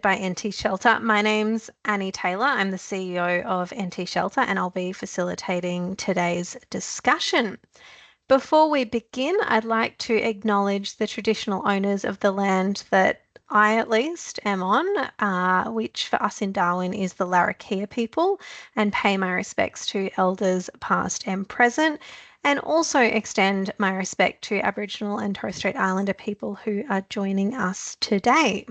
by NT Shelter. My name's Annie Taylor. I'm the CEO of NT Shelter and I'll be facilitating today's discussion. Before we begin, I'd like to acknowledge the traditional owners of the land that I at least am on, which for us in Darwin is the Larrakia people, and pay my respects to elders past and present, and also extend my respect to Aboriginal and Torres Strait Islander people who are joining us today.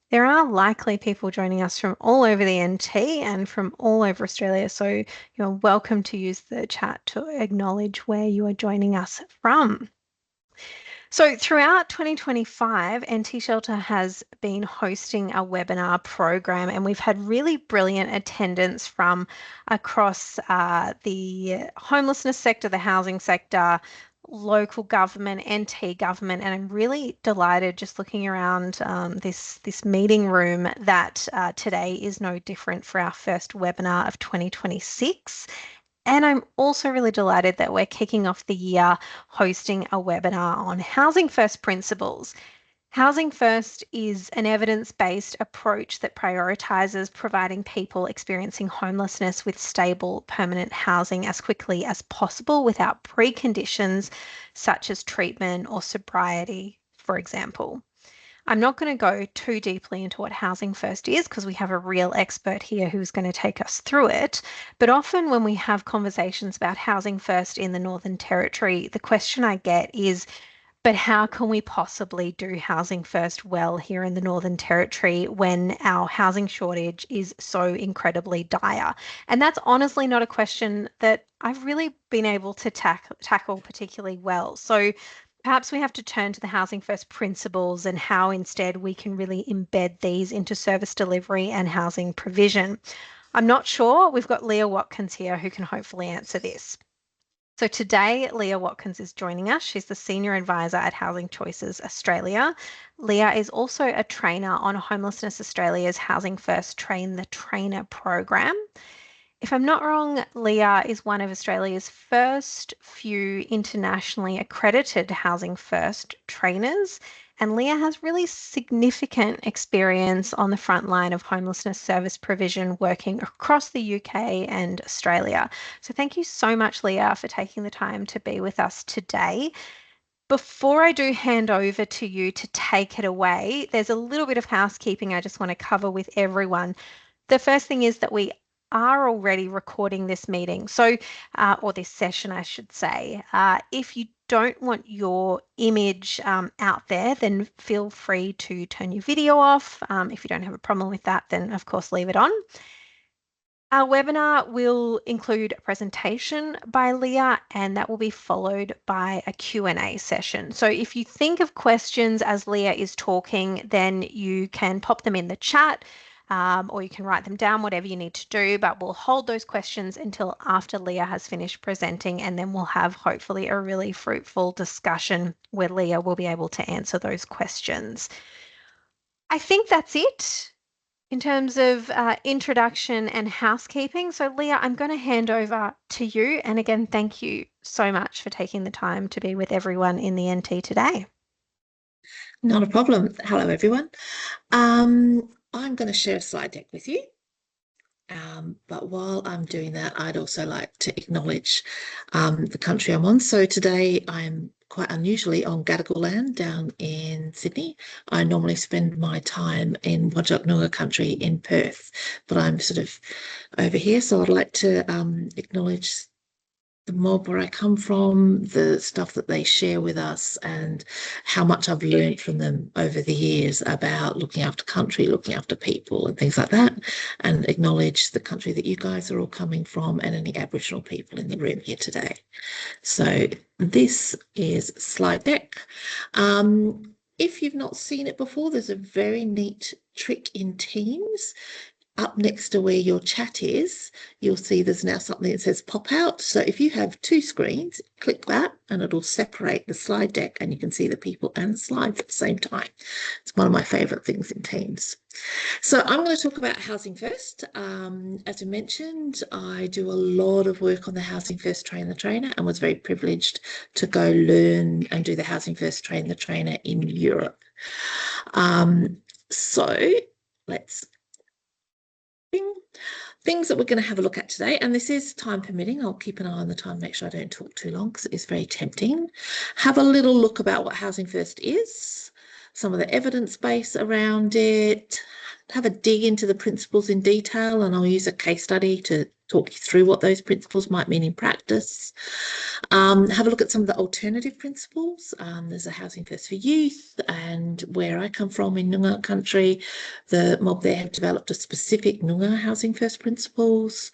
There are likely people joining us from all over the NT and from all over Australia, so you're welcome to use the chat to acknowledge where you are joining us from. So throughout 2025, NT Shelter has been hosting a webinar program and we've had really brilliant attendance from across the homelessness sector, the housing sector, local government, NT government, and I'm really delighted just looking around this meeting room that today is no different for our first webinar of 2026. And I'm also really delighted that we're kicking off the year hosting a webinar on Housing First principles. Housing First is an evidence-based approach that prioritises providing people experiencing homelessness with stable, permanent housing as quickly as possible without preconditions such as treatment or sobriety, for example. I'm not going to go too deeply into what Housing First is because we have a real expert here who's going to take us through it. But often when we have conversations about Housing First in the Northern Territory, the question I get is, but how can we possibly do Housing First well here in the Northern Territory when our housing shortage is so incredibly dire? And that's honestly not a question that I've really been able to tackle particularly well. So perhaps we have to turn to the Housing First principles and how instead we can really embed these into service delivery and housing provision. I'm not sure. We've got Leah Watkins here who can hopefully answer this. So today, Leah Watkins is joining us. She's the Senior Advisor at Housing Choices Australia. Leah is also a trainer on Homelessness Australia's Housing First Train the Trainer program. If I'm not wrong, Leah is one of Australia's first few internationally accredited Housing First trainers, and Leah has really significant experience on the front line of homelessness service provision working across the UK and Australia. So thank you so much, Leah, for taking the time to be with us today. Before I do hand over to you to take it away, there's a little bit of housekeeping I just want to cover with everyone. The first thing is that we are already recording this meeting, so or this session, I should say. If you don't want your image out there, then feel free to turn your video off. If you don't have a problem with that, then of course leave it on. Our webinar will include a presentation by Leah and that will be followed by a Q&A session. So if you think of questions as Leah is talking, then you can pop them in the chat. Or you can write them down, whatever you need to do, but we'll hold those questions until after Leah has finished presenting, and then we'll have hopefully a really fruitful discussion where Leah will be able to answer those questions. I think that's it in terms of introduction and housekeeping. So Leah, I'm going to hand over to you. And again, thank you so much for taking the time to be with everyone in the NT today. Not a problem. Hello, everyone. I'm going to share a slide deck with you. But while I'm doing that, I'd also like to acknowledge the country I'm on. So today I'm quite unusually on Gadigal land down in Sydney. I normally spend my time in Whadjuk Noongar country in Perth, but I'm sort of over here. So I'd like to acknowledge the mob where I come from, the stuff that they share with us, and how much I've learned from them over the years about looking after country, looking after people and things like that, and acknowledge the country that you guys are all coming from and any Aboriginal people in the room here today. So this is slide deck. If you've not seen it before, there's a very neat trick in Teams. Up next to where your chat is, you'll see there's now something that says pop out. So if you have two screens, click that and it'll separate the slide deck and you can see the people and the slides at the same time. It's one of my favourite things in Teams. So I'm going to talk about Housing First. As I mentioned, I do a lot of work on the Housing First Train the Trainer and was very privileged to go learn and do the Housing First Train the Trainer in Europe. So let's bing. Things that we're going to have a look at today, and this is time permitting. I'll keep an eye on the time, make sure I don't talk too long because it is very tempting. Have a little look about what Housing First is, some of the evidence base around it, have a dig into the principles in detail, and I'll use a case study to talk you through what those principles might mean in practice. Have a look at some of the alternative principles. There's a Housing First for Youth, and where I come from in Noongar country, the mob there have developed a specific Noongar Housing First principles.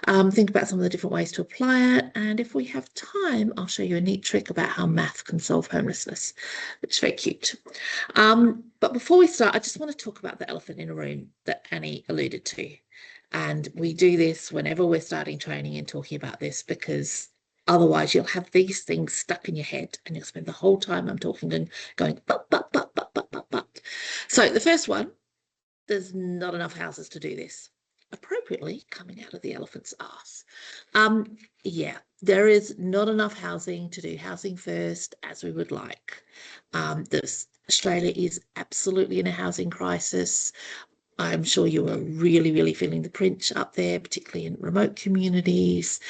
Think about some of the different ways to apply it, and if we have time, I'll show you a neat trick about how math can solve homelessness, which is very cute. But before we start, I just want to talk about the elephant in the room that Annie alluded to. And we do this whenever we're starting training and talking about this, because otherwise you'll have these things stuck in your head and you'll spend the whole time I'm talking and going, but. So the first one, there's not enough houses to do this. Appropriately coming out of the elephant's ass. Yeah, there is not enough housing to do Housing First as we would like. Australia is absolutely in a housing crisis. I'm sure you are really, really feeling the pinch up there, particularly in remote communities.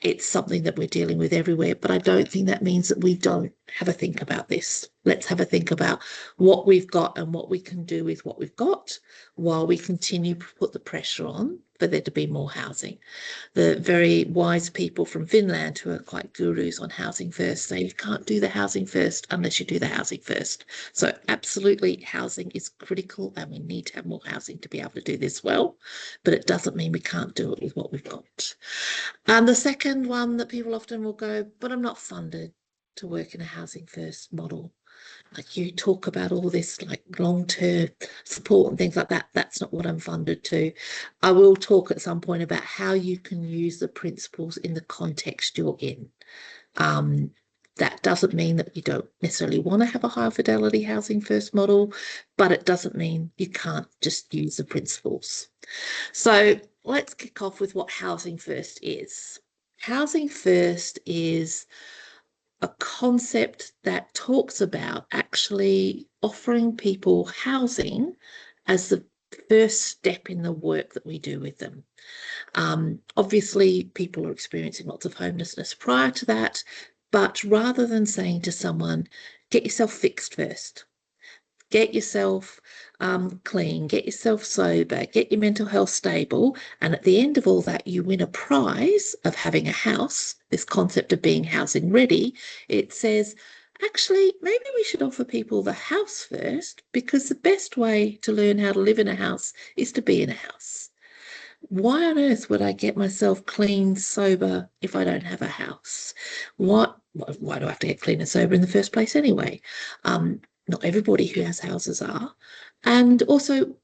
It's something that we're dealing with everywhere, but I don't think that means that we don't have a think about this. Let's have a think about what we've got and what we can do with what we've got while we continue to put the pressure on for there to be more housing. The very wise people from Finland who are quite gurus on Housing First say you can't do the Housing First unless you do the Housing First. So absolutely, housing is critical and we need to have more housing to be able to do this well, but it doesn't mean we can't do it with what we've got. And the second one that people often will go, but I'm not funded to work in a Housing First model. Like you talk about all this like long-term support and things like that. That's not what I'm funded to. I will talk at some point about how you can use the principles in the context you're in. That doesn't mean that you don't necessarily want to have a high fidelity Housing First model, but it doesn't mean you can't just use the principles. So let's kick off with what Housing First is. Housing First is a concept that talks about actually offering people housing as the first step in the work that we do with them. Obviously, people are experiencing lots of homelessness prior to that, but rather than saying to someone, get yourself fixed first, get yourself clean, get yourself sober, get your mental health stable, and at the end of all that, you win a prize of having a house, this concept of being housing ready. It says, actually, maybe we should offer people the house first, because the best way to learn how to live in a house is to be in a house. Why on earth would I get myself clean, sober if I don't have a house? Why do I have to get clean and sober in the first place anyway? Not everybody who has houses are. And also,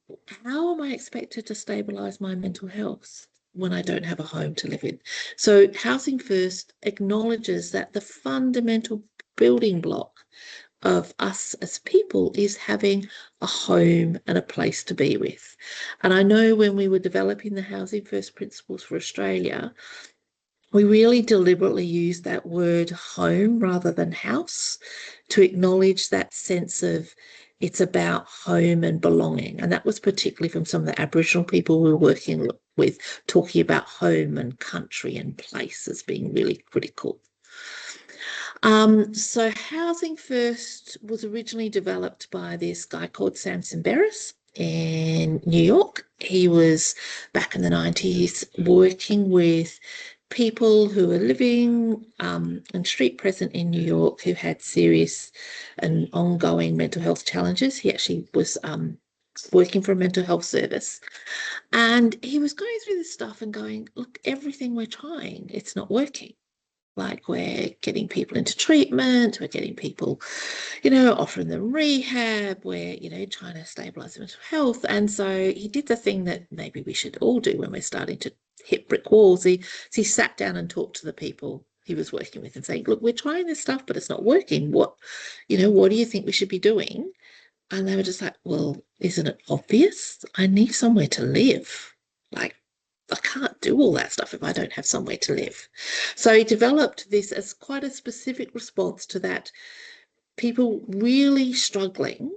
how am I expected to stabilise my mental health when I don't have a home to live in? So Housing First acknowledges that the fundamental building block of us as people is having a home and a place to be with. And I know when we were developing the Housing First principles for Australia, we really deliberately used that word home rather than house to acknowledge that sense of it's about home and belonging. And that was particularly from some of the Aboriginal people we were working with, talking about home and country and place as being really critical. So Housing First was originally developed by this guy called Samson Barris in New York. He was back in the 90s working with people who were living and street present in New York who had serious and ongoing mental health challenges. He actually was working for a mental health service. And he was going through this stuff and going, look, everything we're trying, it's not working. Like we're getting people into treatment, we're getting people, offering them rehab, we're, trying to stabilise their mental health. And so he did the thing that maybe we should all do when we're starting to hit brick walls. He sat down and talked to the people he was working with and saying, look, we're trying this stuff, but it's not working. What do you think we should be doing? And they were just like, well, isn't it obvious? I need somewhere to live. Like, I can't do all that stuff if I don't have somewhere to live. So he developed this as quite a specific response to that people really struggling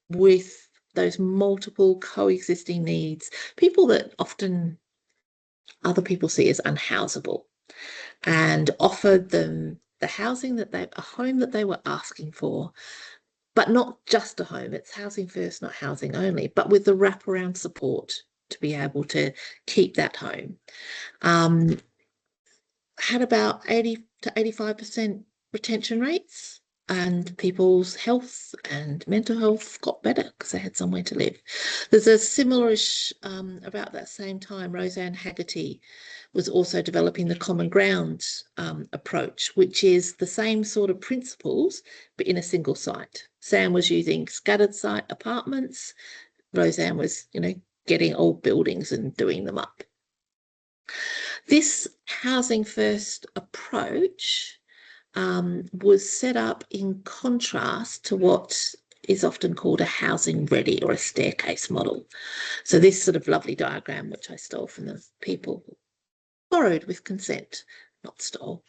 with those multiple coexisting needs, people that often other people see as unhousable, and offered them the housing a home that they were asking for, but not just a home. It's housing first, not housing only, but with the wraparound support to be able to keep that home. Had about 80 to 85% retention rates, and people's health and mental health got better because they had somewhere to live. There's a similarish, about that same time, Roseanne Haggerty was also developing the common ground approach, which is the same sort of principles, but in a single site. Sam was using scattered site apartments. Roseanne was, getting old buildings and doing them up. This housing first approach was set up in contrast to what is often called a housing ready or a staircase model. So this sort of lovely diagram, which I stole from the people, borrowed with consent, not stole,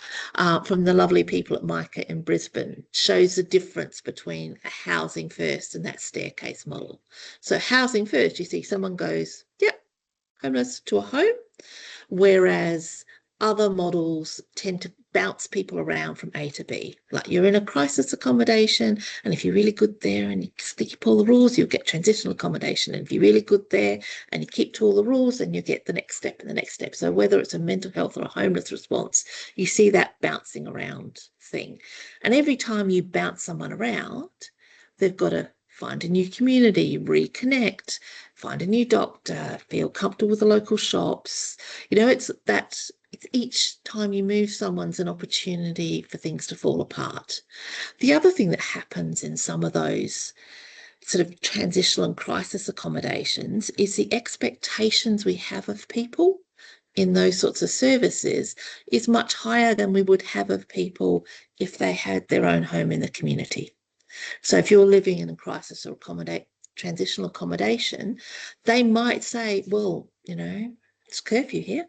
from the lovely people at Micah in Brisbane, shows the difference between a housing first and that staircase model. So housing first, you see someone goes, yep, homeless to a home, whereas other models tend to bounce people around from A to B. Like you're in a crisis accommodation, and if you're really good there and you keep all the rules, you'll get transitional accommodation. And if you're really good there and you keep to all the rules, then you get the next step and the next step. So whether it's a mental health or a homeless response, you see that bouncing around thing. And every time you bounce someone around, they've got to find a new community, reconnect, find a new doctor, feel comfortable with the local shops. It's each time you move someone's an opportunity for things to fall apart. The other thing that happens in some of those sort of transitional and crisis accommodations is the expectations we have of people in those sorts of services is much higher than we would have of people if they had their own home in the community. So if you're living in a crisis or transitional accommodation, they might say, well, it's curfew here.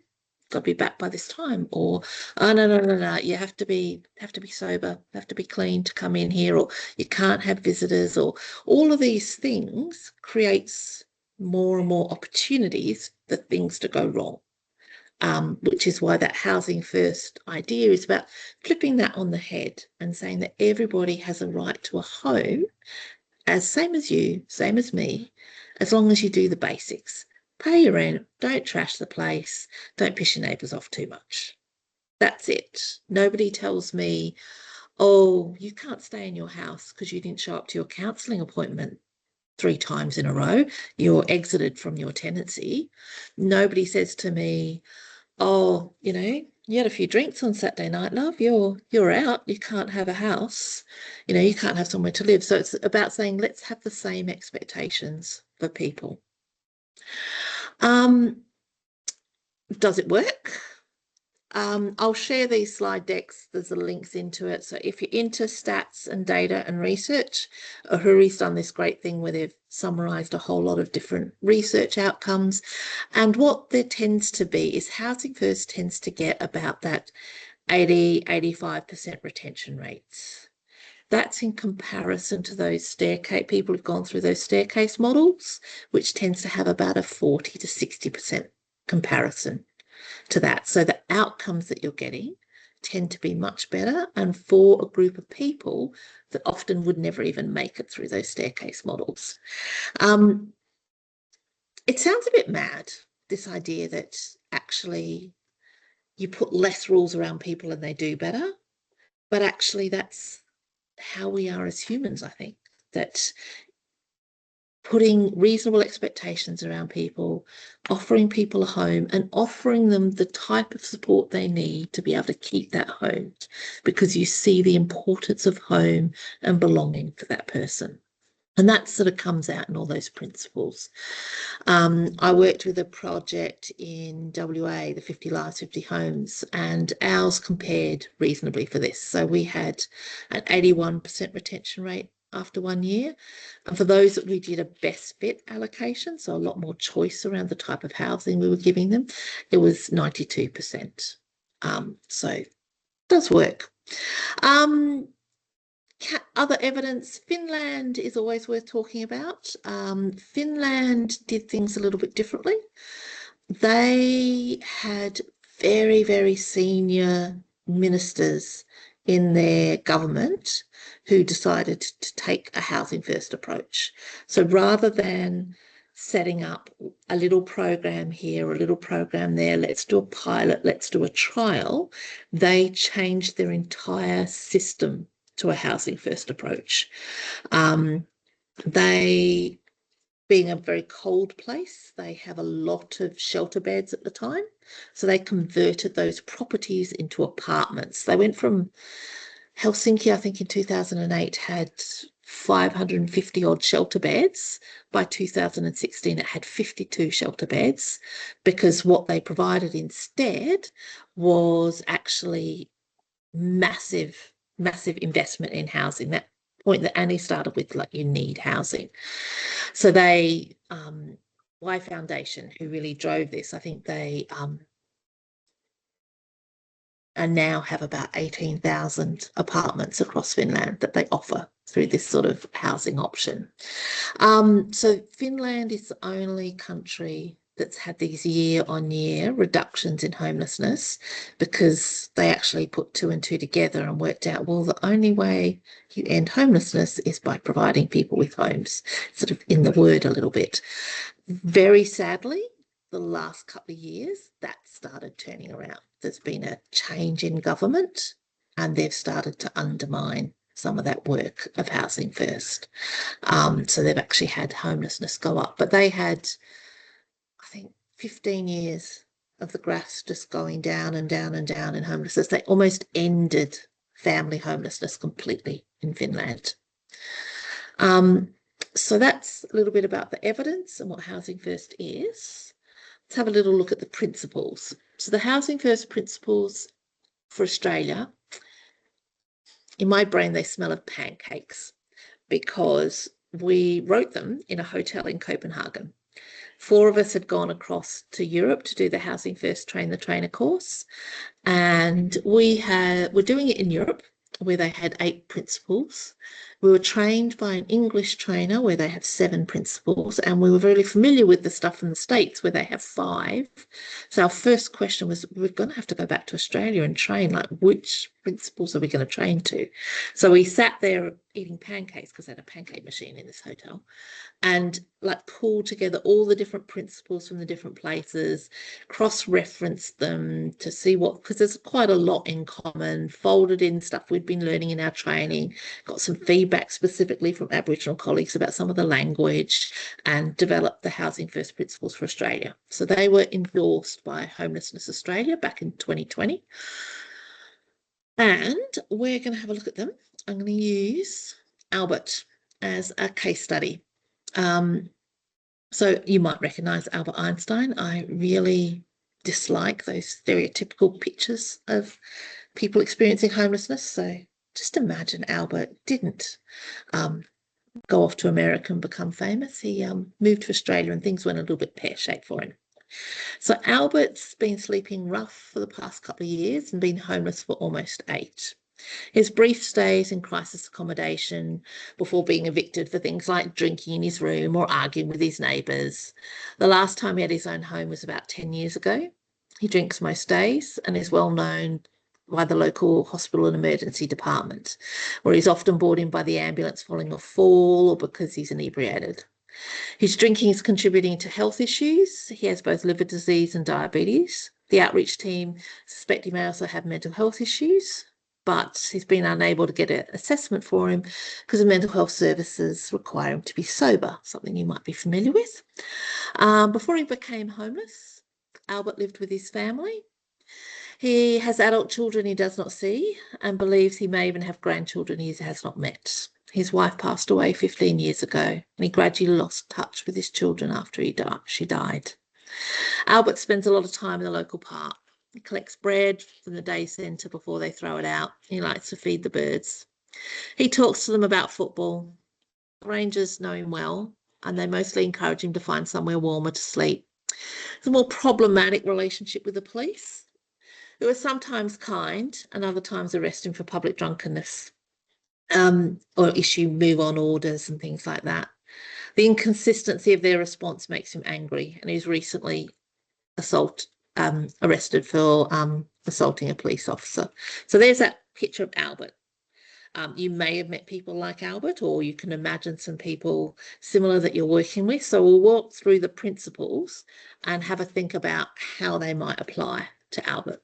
Got to be back by this time, or oh no, you have to be sober, have to be clean to come in here, or you can't have visitors, or all of these things creates more and more opportunities for things to go wrong. Which is why that housing first idea is about flipping that on the head and saying that everybody has a right to a home, as same as you, same as me, as long as you do the basics. Pay your rent, don't trash the place, don't piss your neighbours off too much. That's it. Nobody tells me, oh, you can't stay in your house because you didn't show up to your counselling appointment 3 times in a row. You're exited from your tenancy. Nobody says to me, oh, you had a few drinks on Saturday night, love. You're out. You can't have a house. You can't have somewhere to live. So it's about saying, let's have the same expectations for people. Does it work? I'll share these slide decks. There's the links into it. So if you're into stats and data and research, Ahuri's done this great thing where they've summarized a whole lot of different research outcomes. And what there tends to be is housing first tends to get about that 80-85% retention rates. That's in comparison to those people who've gone through those staircase models, which tends to have about a 40 to 60% comparison to that. So the outcomes that you're getting tend to be much better, and for a group of people that often would never even make it through those staircase models. It sounds a bit mad, this idea that actually you put less rules around people and they do better, but actually that's how we are as humans. I think that putting reasonable expectations around people, offering people a home, and offering them the type of support they need to be able to keep that home, because you see the importance of home and belonging for that person. And that sort of comes out in all those principles. I worked with a project in WA, the 50 Lives, 50 Homes, and ours compared reasonably for this. So we had an 81% retention rate after 1 year. And for those that we did a best fit allocation, so a lot more choice around the type of housing we were giving them, it was 92%. So it does work. Other evidence, Finland is always worth talking about. Finland did things a little bit differently. They had very, very senior ministers in their government who decided to take a housing first approach. So rather than setting up a little program here, a little program there, let's do a pilot, let's do a trial, they changed their entire system to a housing first approach. They being a very cold place, they have a lot of shelter beds at the time. So they converted those properties into apartments. They went from Helsinki, I think in 2008, had 550 odd shelter beds. By 2016, it had 52 shelter beds because what they provided instead was actually massive, massive investment in housing. That point that Annie started with, like you need housing. So they, Y Foundation, who really drove this, I think they and now have about 18,000 apartments across Finland that they offer through this sort of housing option. So Finland is the only country that's had these year-on-year reductions in homelessness because they actually put two and two together and worked out, well, the only way you end homelessness is by providing people with homes, sort of in the word a little bit. Very sadly, the last couple of years, that started turning around. There's been a change in government and they've started to undermine some of that work of housing first. So they've actually had homelessness go up, but they had, I think, 15 years of the graphs just going down and down and down in homelessness. They almost ended family homelessness completely in Finland. So that's a little bit about the evidence and what Housing First is. Let's have a little look at the principles. So the Housing First principles for Australia, in my brain, they smell of pancakes because we wrote them in a hotel in Copenhagen. 4 of us had gone across to Europe to do the Housing First Train the Trainer course. And we're doing it in Europe where they had 8 principles. We were trained by an English trainer where they have 7 principles, and we were very familiar with the stuff in the States where they have 5. So our first question was, we're going to have to go back to Australia and train, like which principles are we going to train to? So we sat there eating pancakes because they had a pancake machine in this hotel and like pull together all the different principles from the different places, cross-reference them to see what, because there's quite a lot in common, folded in stuff we'd been learning in our training, got some feedback specifically from Aboriginal colleagues about some of the language, and developed the Housing First Principles for Australia. So they were endorsed by Homelessness Australia back in 2020. And we're going to have a look at them. I'm going to use Albert as a case study. So you might recognize Albert Einstein. I really dislike those stereotypical pictures of people experiencing homelessness. So just imagine Albert didn't go off to America and become famous. He moved to Australia and things went a little bit pear-shaped for him. So Albert's been sleeping rough for the past couple of years and been homeless for almost 8. His brief stays in crisis accommodation before being evicted for things like drinking in his room or arguing with his neighbours. The last time he had his own home was about 10 years ago. He drinks most days and is well known by the local hospital and emergency department, where he's often brought in by the ambulance following a fall or because he's inebriated. His drinking is contributing to health issues. He has both liver disease and diabetes. The outreach team suspect he may also have mental health issues, but he's been unable to get an assessment for him because the mental health services require him to be sober, something you might be familiar with. Before he became homeless, Albert lived with his family. He has adult children he does not see and believes he may even have grandchildren he has not met. His wife passed away 15 years ago, and he gradually lost touch with his children after she died. Albert spends a lot of time in the local park. He collects bread from the day centre before they throw it out. He likes to feed the birds. He talks to them about football. The Rangers know him well, and they mostly encourage him to find somewhere warmer to sleep. It's a more problematic relationship with the police, who are sometimes kind and other times arrest him for public drunkenness. or issue move on orders and things like that. The inconsistency of their response makes him angry, and he's recently arrested for assaulting a police officer. So there's that picture of Albert. You may have met people like Albert, or you can imagine some people similar that you're working with. So we'll walk through the principles and have a think about how they might apply to Albert.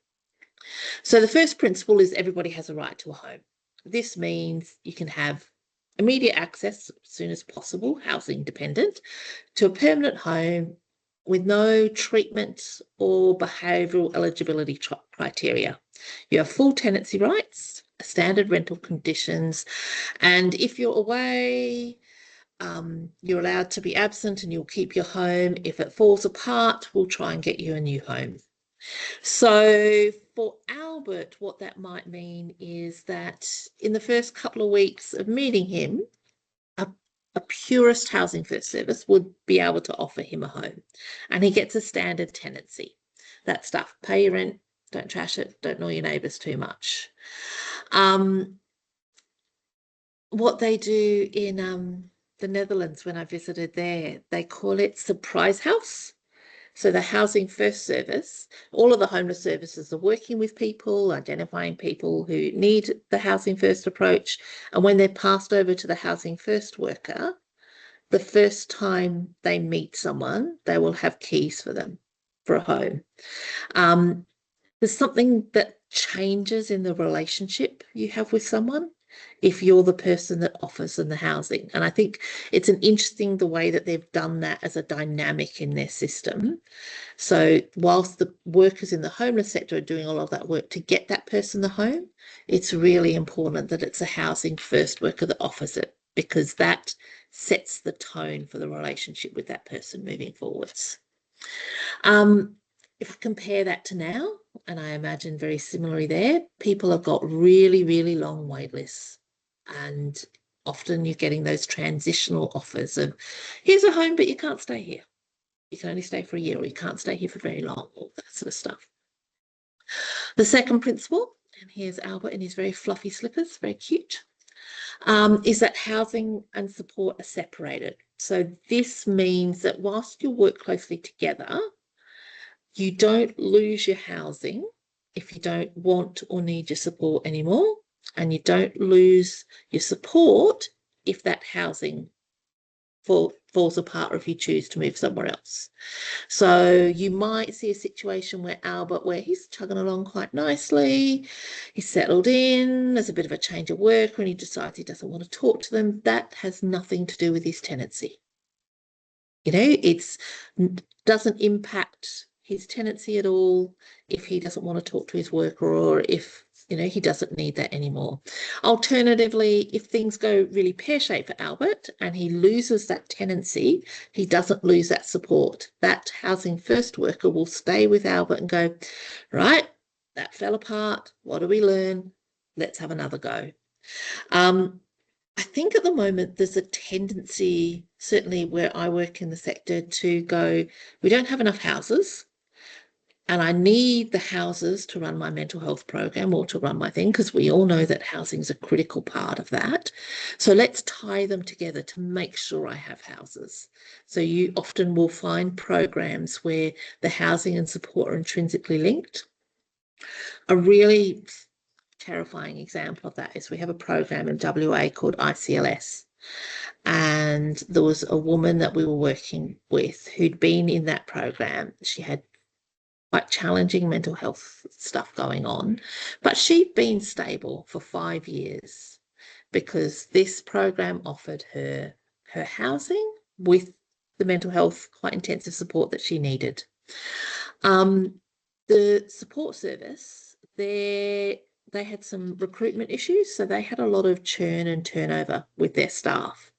So the first principle is everybody has a right to a home. This means you can have immediate access as soon as possible, housing dependent, to a permanent home with no treatment or behavioural eligibility criteria. You have full tenancy rights, standard rental conditions, and if you're away, you're allowed to be absent and you'll keep your home. If it falls apart, we'll try and get you a new home. So for Albert, what that might mean is that in the first couple of weeks of meeting him, a purist housing first service would be able to offer him a home, and he gets a standard tenancy. That stuff: pay your rent, don't trash it, don't annoy your neighbours too much. What they do in the Netherlands, when I visited there, they call it surprise house. So the Housing First Service, all of the homeless services are working with people, identifying people who need the Housing First approach. And when they're passed over to the Housing First worker, the first time they meet someone, they will have keys for them for a home. There's something that changes in the relationship you have with someone if you're the person that offers them the housing. And I think it's an interesting the way that they've done that as a dynamic in their system. So whilst the workers in the homeless sector are doing all of that work to get that person the home, it's really important that it's a housing first worker that offers it, because that sets the tone for the relationship with that person moving forwards. If I compare that to now, and I imagine very similarly there, people have got really, really long wait lists. And often you're getting those transitional offers of, here's a home, but you can't stay here. You can only stay for a year, or you can't stay here for very long, all that sort of stuff. The second principle, and here's Albert in his very fluffy slippers, very cute, is that housing and support are separated. So this means that whilst you work closely together, you don't lose your housing if you don't want or need your support anymore, and you don't lose your support if that housing falls apart or if you choose to move somewhere else. So you might see a situation where Albert, where he's chugging along quite nicely, he's settled in, there's a bit of a change of work, and he decides he doesn't want to talk to them. That has nothing to do with his tenancy. You know, it doesn't impact his tenancy at all if he doesn't want to talk to his worker, or if, you know, he doesn't need that anymore. Alternatively, if things go really pear-shaped for Albert and he loses that tenancy, he doesn't lose that support. That housing first worker will stay with Albert and go, right, that fell apart. What do we learn? Let's have another go. I think at the moment there's a tendency, certainly where I work in the sector, to go, we don't have enough houses, and I need the houses to run my mental health program or to run my thing, because we all know that housing is a critical part of that. So let's tie them together to make sure I have houses. So you often will find programs where the housing and support are intrinsically linked. A really terrifying example of that is we have a program in WA called ICLS. And there was a woman that we were working with who'd been in that program. She had quite challenging mental health stuff going on, but she'd been stable for 5 years because this program offered her housing with the mental health, quite intensive support that she needed. The support service, they had some recruitment issues, so they had a lot of churn and turnover with their staff.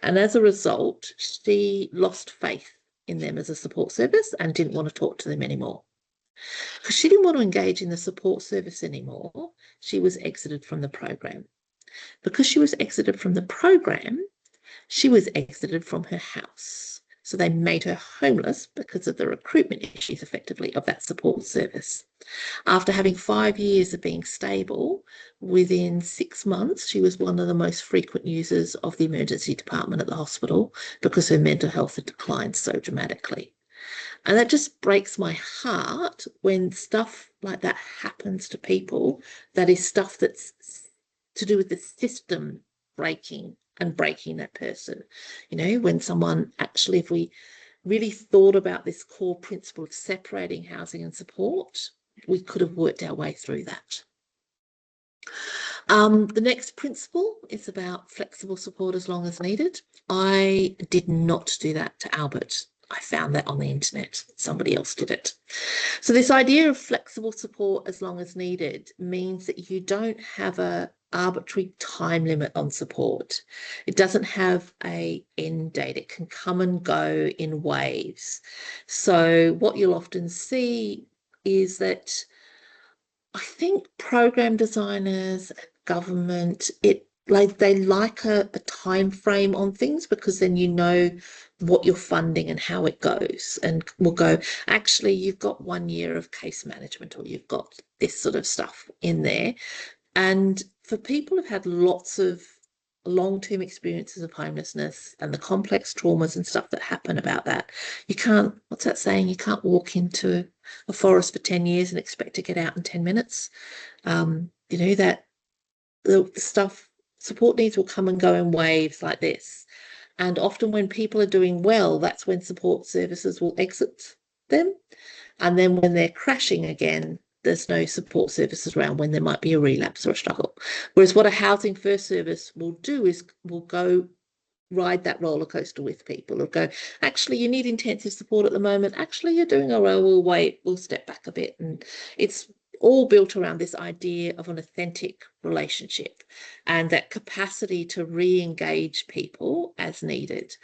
And as a result, she lost faith in them as a support service and didn't want to talk to them anymore. Because she didn't want to engage in the support service anymore, she was exited from the program. Because she was exited from the program, she was exited from her house. So they made her homeless because of the recruitment issues, effectively, of that support service. After having 5 years of being stable, within 6 months, she was one of the most frequent users of the emergency department at the hospital because her mental health had declined so dramatically. And that just breaks my heart when stuff like that happens to people. That is stuff that's to do with the system breaking and breaking that person. When someone actually, if we really thought about this core principle of separating housing and support, we could have worked our way through that. The next principle is about flexible support as long as needed. I did not do that to Albert. I found that on the internet. Somebody else did it. So this idea of flexible support as long as needed means that you don't have a arbitrary time limit on support. It doesn't have a end date. It can come and go in waves. So what you'll often see is that I think program designers and government, they like a time frame on things, because then you know what you're funding and how it goes, and will go, actually, you've got 1 year of case management, or you've got this sort of stuff in there. And for people who've had lots of long-term experiences of homelessness and the complex traumas and stuff that happen about that, you can't, what's that saying? You can't walk into a forest for 10 years and expect to get out in 10 minutes. That the stuff, support needs will come and go in waves like this. And often when people are doing well, that's when support services will exit them. And then when they're crashing again, there's no support services around when there might be a relapse or a struggle. Whereas what a housing first service will do is will go ride that roller coaster with people, or go, actually, you need intensive support at the moment. Actually, you're doing all right. We'll wait. We'll step back a bit. And it's all built around this idea of an authentic relationship and that capacity to re-engage people as needed.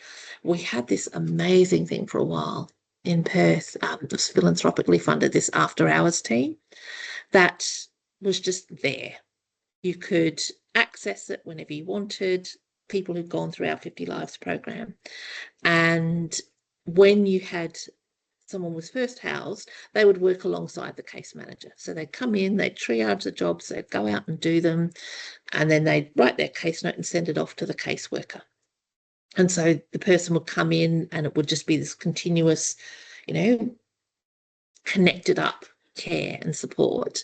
We had this amazing thing for a while in Perth. It was philanthropically funded, this after hours team that was just there. You could access it whenever you wanted, people who'd gone through our 50 Lives program. And when you had someone was first housed, they would work alongside the case manager. So they'd come in, they'd triage the jobs, they'd go out and do them, and then they'd write their case note and send it off to the caseworker. And so the person would come in and it would just be this continuous, connected up care and support.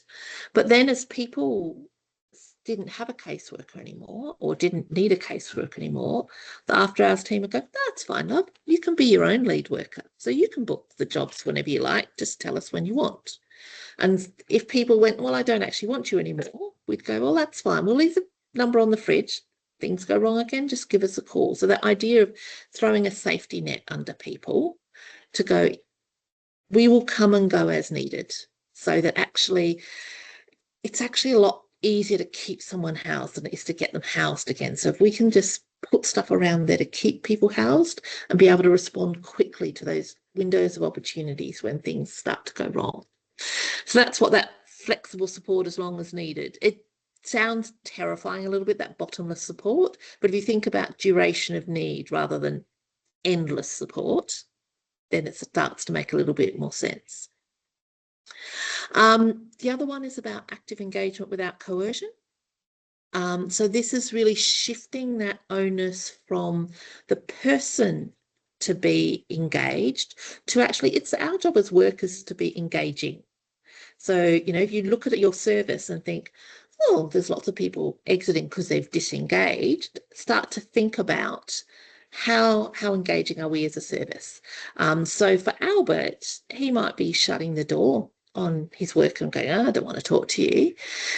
But then as people didn't have a caseworker anymore, or didn't need a caseworker anymore, the after hours team would go, that's fine, love. You can be your own lead worker. So you can book the jobs whenever you like. Just tell us when you want. And if people went, well, I don't actually want you anymore, we'd go, well, that's fine. We'll leave the number on the fridge. Things go wrong again, just give us a call. So that idea of throwing a safety net under people to go, we will come and go as needed, so that actually it's actually a lot easier to keep someone housed than it is to get them housed again. So if we can just put stuff around there to keep people housed and be able to respond quickly to those windows of opportunities when things start to go wrong. So that's what that flexible support as long as needed. It sounds terrifying a little bit, that bottomless support, but if you think about duration of need rather than endless support, then it starts to make a little bit more sense. The other one is about active engagement without coercion. So this is really shifting that onus from the person to be engaged to actually, it's our job as workers to be engaging. So, if you look at your service and think, oh, there's lots of people exiting because they've disengaged, start to think about how engaging are we as a service. So for Albert, he might be shutting the door on his worker and going, oh, I don't want to talk to you.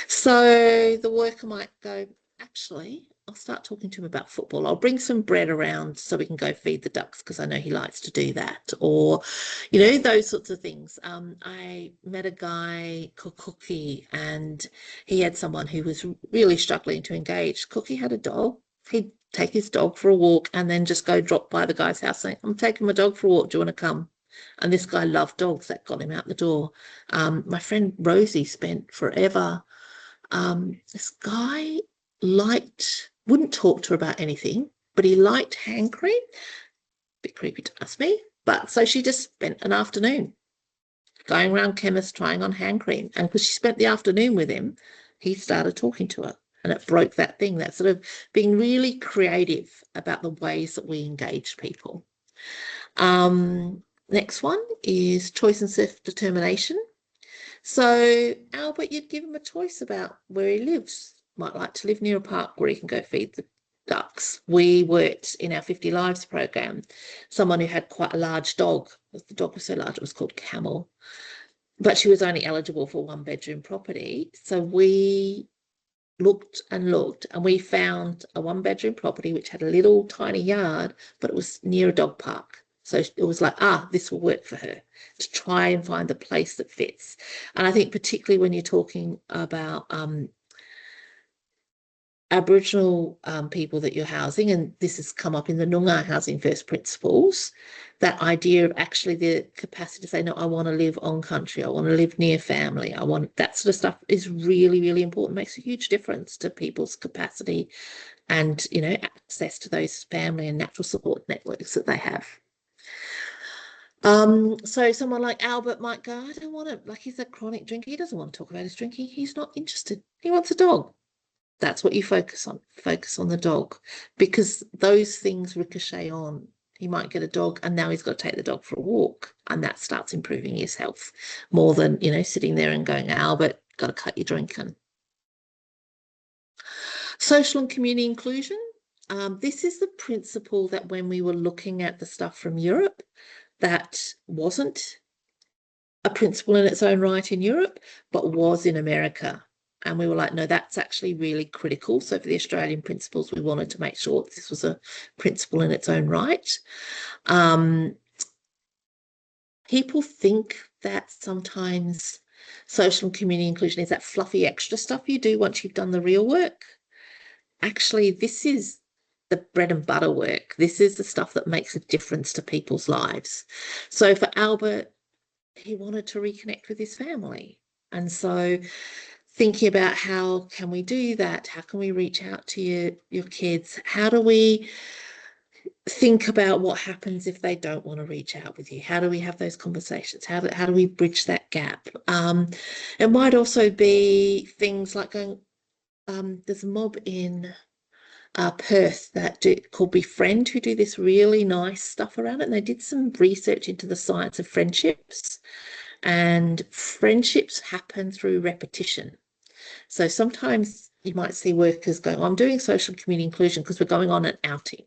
So the worker might go, actually, I'll start talking to him about football. I'll bring some bread around so we can go feed the ducks because I know he likes to do that. Or, those sorts of things. I met a guy called Cookie, and he had someone who was really struggling to engage. Cookie had a dog. He'd take his dog for a walk and then just go drop by the guy's house saying, I'm taking my dog for a walk. Do you want to come? And this guy loved dogs. That got him out the door. My friend Rosie spent forever. This guy wouldn't talk to her about anything, but he liked hand cream. bit creepy to ask me. But so she just spent an afternoon going around chemists trying on hand cream. And because she spent the afternoon with him, he started talking to her. And it broke that thing, that sort of being really creative about the ways that we engage people. Next one is choice and self-determination. So Albert, you'd give him a choice about where he lives. Might like to live near a park where he can go feed the ducks. We worked in our 50 Lives program, someone who had quite a large dog. The dog was so large, it was called Camel, but she was only eligible for 1-bedroom property. So we looked and looked, and we found a 1-bedroom property which had a little tiny yard, but it was near a dog park. So it was like, this will work for her, to try and find the place that fits. And I think particularly when you're talking about Aboriginal people that you're housing, and this has come up in the Noongar Housing First Principles, that idea of actually the capacity to say, no, I want to live on country, I want to live near family, I want that sort of stuff is really, really important, makes a huge difference to people's capacity and, access to those family and natural support networks that they have. So someone like Albert might go, I don't want to, like he's a chronic drinker, he doesn't want to talk about his drinking, he's not interested, he wants a dog. That's what you focus on the dog, because those things ricochet on. He might get a dog and now he's got to take the dog for a walk, and that starts improving his health more than, sitting there and going, Albert, got to cut your drinking. Social and community inclusion. This is the principle that when we were looking at the stuff from Europe, that wasn't a principle in its own right in Europe, but was in America. And we were like, no, that's actually really critical. So for the Australian principles, we wanted to make sure this was a principle in its own right. People think that sometimes social and community inclusion is that fluffy extra stuff you do once you've done the real work. Actually, this is the bread and butter work. This is the stuff that makes a difference to people's lives. So for Albert, he wanted to reconnect with his family. And so thinking about how can we do that? How can we reach out to your kids? How do we think about what happens if they don't want to reach out with you? How do we have those conversations? How do we bridge that gap? It might also be things like going, there's a mob in Perth that called Befriend, who do this really nice stuff around it. And they did some research into the science of friendships, and friendships happen through repetition. So sometimes you might see workers going, I'm doing social community inclusion because we're going on an outing.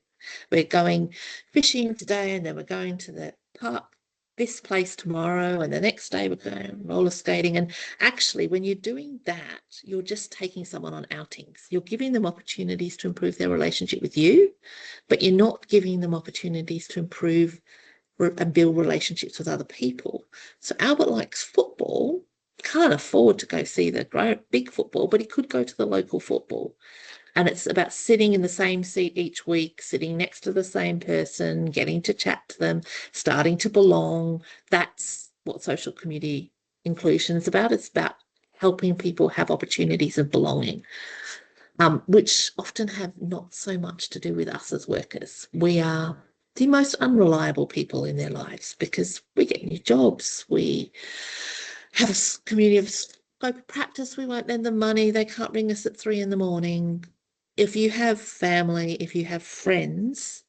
We're going fishing today, and then we're going to the park this place tomorrow, and the next day we're going roller skating. And actually, when you're doing that, you're just taking someone on outings. You're giving them opportunities to improve their relationship with you, but you're not giving them opportunities to improve and build relationships with other people. So Albert likes football, can't afford to go see the big football, but he could go to the local football. And it's about sitting in the same seat each week, sitting next to the same person, getting to chat to them, starting to belong. That's what social community inclusion is about. It's about helping people have opportunities of belonging, which often have not so much to do with us as workers. We are the most unreliable people in their lives because we get new jobs. We have a community of scope of practice. We won't lend them money. They can't ring us at 3 a.m. If you have family, if you have friends,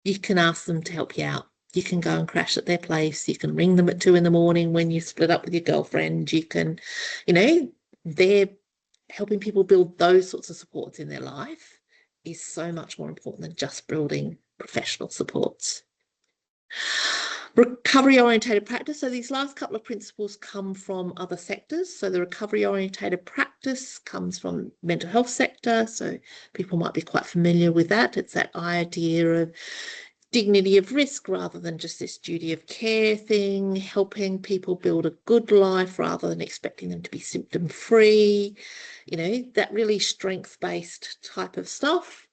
you can ask them to help you out. You can go and crash at their place. You can ring them at 2 a.m. when you split up with your girlfriend. You can, they're helping people build those sorts of supports in their life is so much more important than just building professional supports. Recovery orientated practice. So these last couple of principles come from other sectors. So the recovery orientated practice comes from mental health sector. So people might be quite familiar with that. It's that idea of dignity of risk rather than just this duty of care thing, helping people build a good life rather than expecting them to be symptom free, that really strength-based type of stuff.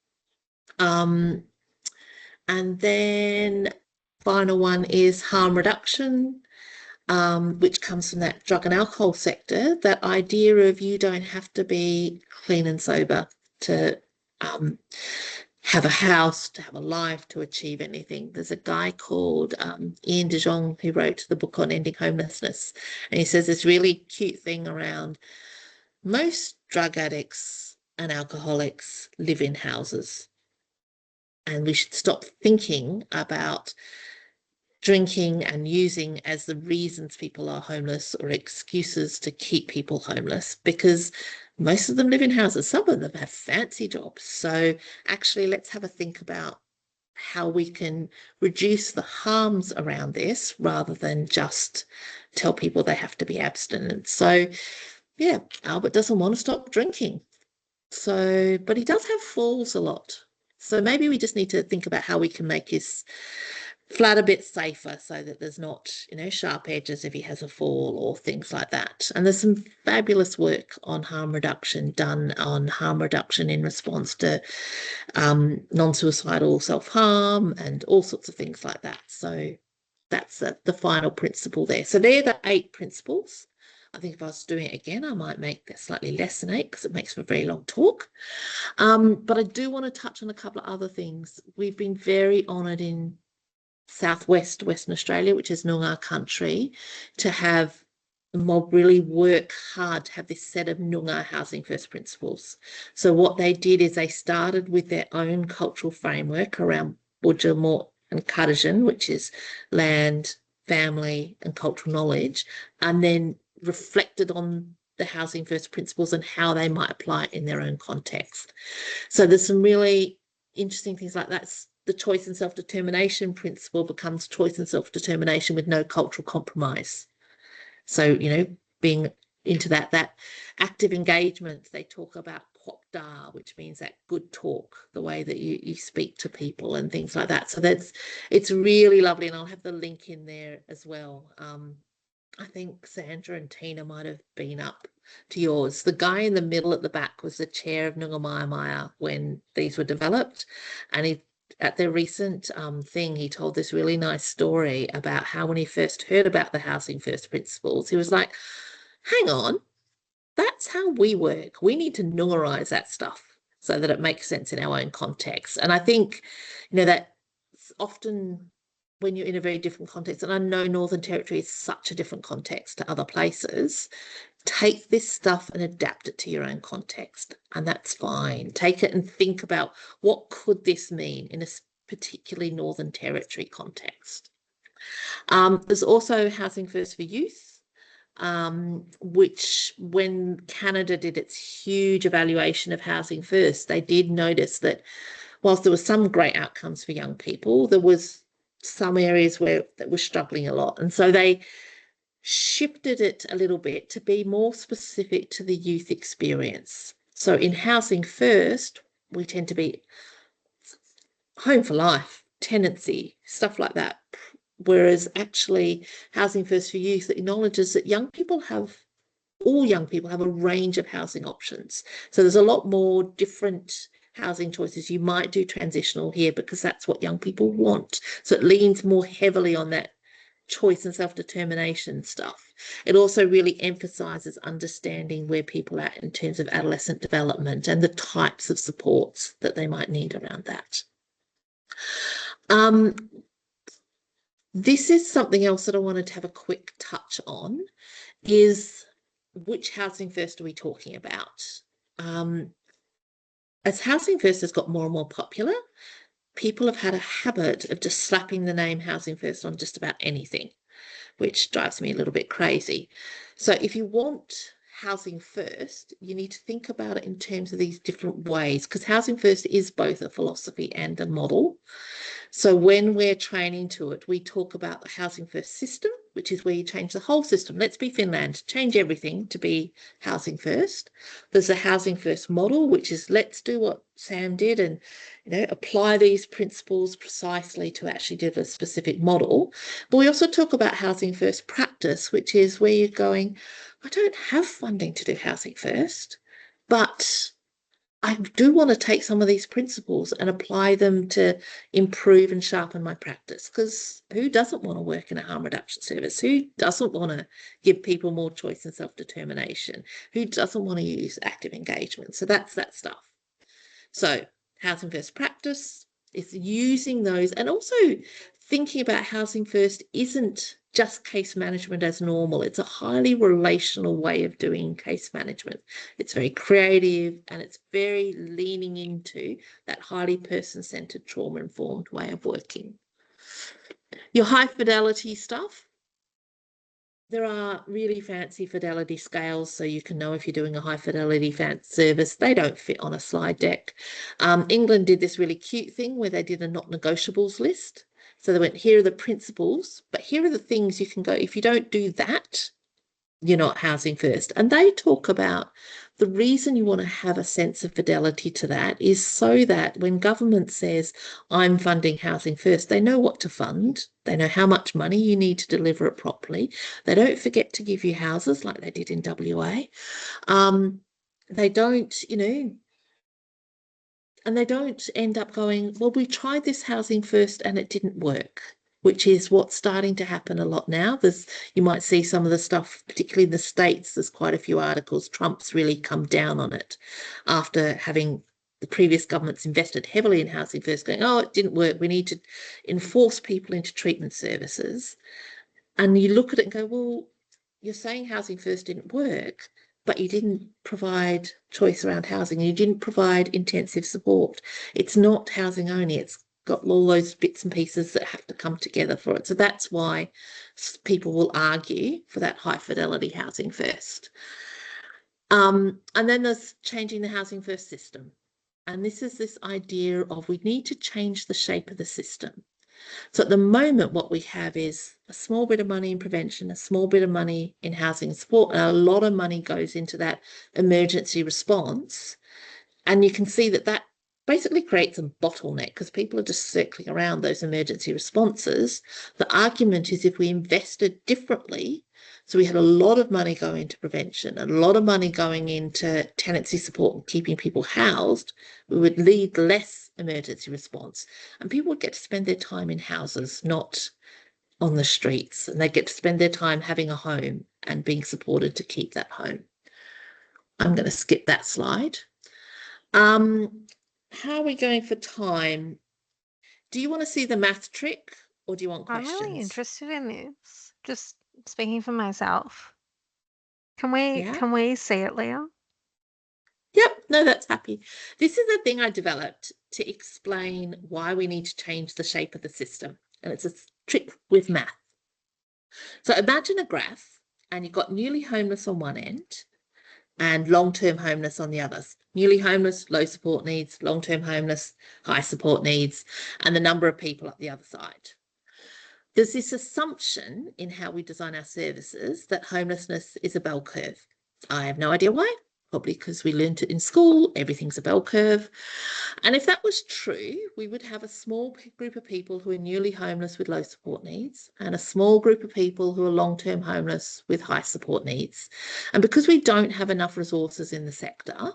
And then final one is harm reduction, which comes from that drug and alcohol sector, that idea of you don't have to be clean and sober to have a house, to have a life, to achieve anything. There's a guy called Ian de Jong who wrote the book on ending homelessness. And he says this really cute thing around most drug addicts and alcoholics live in houses. And we should stop thinking about drinking and using as the reasons people are homeless or excuses to keep people homeless, because most of them live in houses. Some of them have fancy jobs. So actually, let's have a think about how we can reduce the harms around this rather than just tell people they have to be abstinent. So yeah, Albert doesn't want to stop drinking. So, but he does have falls a lot. So maybe we just need to think about how we can make his flat a bit safer so that there's not, sharp edges if he has a fall or things like that. And there's some fabulous work on harm reduction done on harm reduction in response to non-suicidal self-harm and all sorts of things like that. So that's the final principle there. So they're the 8 principles. I think if I was doing it again, I might make that slightly less than 8 because it makes for a very long talk. But I do want to touch on a couple of other things. We've been very honoured in Southwest Western Australia, which is Noongar country, to have the mob really work hard to have this set of Noongar housing first principles. So what they did is they started with their own cultural framework around Budja and Kadajin, which is land, family, and cultural knowledge, and then reflected on the housing first principles and how they might apply it in their own context. So there's some really interesting things like that. The choice and self-determination principle becomes choice and self-determination with no cultural compromise. So, being into that active engagement, they talk about Kwokda, which means that good talk, the way that you speak to people and things like that. So it's really lovely. And I'll have the link in there as well. I think Sandra and Tina might have been up to yours. The guy in the middle at the back was the chair of Noongar Maya when these were developed. And at their recent thing, he told this really nice story about how when he first heard about the housing first principles, he was like, hang on, that's how we work. We need to Noongarize that stuff so that it makes sense in our own context. And I think, that often when you're in a very different context, and I know Northern Territory is such a different context to other places, take this stuff and adapt it to your own context, and that's fine. Take it and think about what could this mean in a particularly Northern Territory context. There's also Housing First for Youth, which when Canada did its huge evaluation of Housing First, they did notice that whilst there were some great outcomes for young people, there was some areas that were struggling a lot. And so they shifted it a little bit to be more specific to the youth experience. So in Housing First, we tend to be home for life, tenancy, stuff like that. Whereas actually Housing First for Youth acknowledges that all young people have a range of housing options. So there's a lot more different housing choices. You might do transitional here because that's what young people want. So it leans more heavily on that choice and self-determination stuff. It also really emphasizes understanding where people are at in terms of adolescent development and the types of supports that they might need around that. This is something else that I wanted to have a quick touch on, is which housing first are we talking about? As Housing First has got more and more popular, people have had a habit of just slapping the name Housing First on just about anything, which drives me a little bit crazy. So if you want Housing First, you need to think about it in terms of these different ways, because Housing First is both a philosophy and a model. So when we're training to it, we talk about the Housing First system, which is where you change the whole system. Let's be Finland, change everything to be Housing First. There's a Housing First model, which is let's do what Sam did and apply these principles precisely to actually do a specific model. But we also talk about Housing First practice, which is where you're going, I don't have funding to do Housing First, but I do want to take some of these principles and apply them to improve and sharpen my practice, because who doesn't want to work in a harm reduction service? Who doesn't want to give people more choice and self-determination? Who doesn't want to use active engagement? So that's that stuff. So housing first practice. It's using those, and also thinking about housing first isn't just case management as normal. It's a highly relational way of doing case management. It's very creative, and it's very leaning into that highly person-centered, trauma-informed way of working. Your high fidelity stuff, there are really fancy fidelity scales, so you can know if you're doing a high fidelity service. They don't fit on a slide deck. England did this really cute thing where they did a not negotiables list. So they went, here are the principles, but here are the things you can go. If you don't do that, you're not housing first. And they talk about the reason you want to have a sense of fidelity to that is so that when government says, I'm funding housing first, they know what to fund. They know how much money you need to deliver it properly. They don't forget to give you houses like they did in WA. They don't, and they don't end up going, well, we tried this housing first and it didn't work, which is what's starting to happen a lot now. You might see some of the stuff, particularly in the States, there's quite a few articles. Trump's really come down on it after having the previous governments invested heavily in housing first, going, oh, it didn't work. We need to enforce people into treatment services. And you look at it and go, well, you're saying housing first didn't work, but you didn't provide choice around housing. You didn't provide intensive support. It's not housing only. It's got all those bits and pieces that have to come together for it. So that's why people will argue for that high fidelity housing first. And then there's changing the housing first system. And this is this idea of we need to change the shape of the system. So at the moment, what we have is a small bit of money in prevention, a small bit of money in housing support, and a lot of money goes into that emergency response. And you can see that that basically creates a bottleneck because people are just circling around those emergency responses. The argument is if we invested differently, so we had a lot of money going into prevention, a lot of money going into tenancy support and keeping people housed, we would lead less emergency response. And people would get to spend their time in houses, not on the streets. And they get to spend their time having a home and being supported to keep that home. I'm going to skip that slide. How are we going for time? Do you want to see the math trick or do you want I'm really questions? interested in this. Just speaking for myself. Can we Yeah. can we see it, Leah? Yep. No, that's happy. This is a thing I developed to explain why we need to change the shape of the system. And it's a trick with math. So imagine a graph and you've got newly homeless on one end and long-term homeless on the others. Newly homeless, low support needs, long-term homeless, high support needs, and the number of people up the other side. There's this assumption in how we design our services that homelessness is a bell curve. I have no idea why. Probably because we learned it in school, everything's a bell curve. And if that was true, we would have a small group of people who are newly homeless with low support needs and a small group of people who are long-term homeless with high support needs. And because we don't have enough resources in the sector,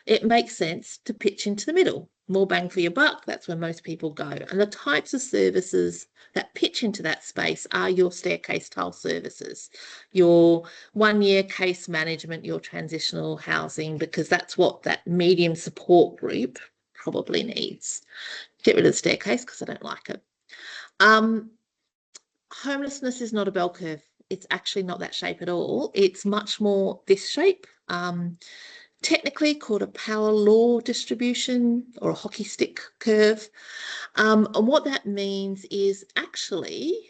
it makes sense to pitch into the middle. More bang for your buck, that's where most people go. And the types of services that pitch into that space are your staircase tile services, your 1 year case management, your transitional housing, because that's what that medium support group probably needs. Get rid of the staircase because I don't like it. Homelessness is not a bell curve. It's actually not that shape at all. It's much more this shape. Technically called a power law distribution or a hockey stick curve. And what that means is actually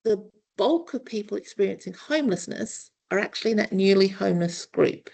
the bulk of people experiencing homelessness are actually in that newly homeless group.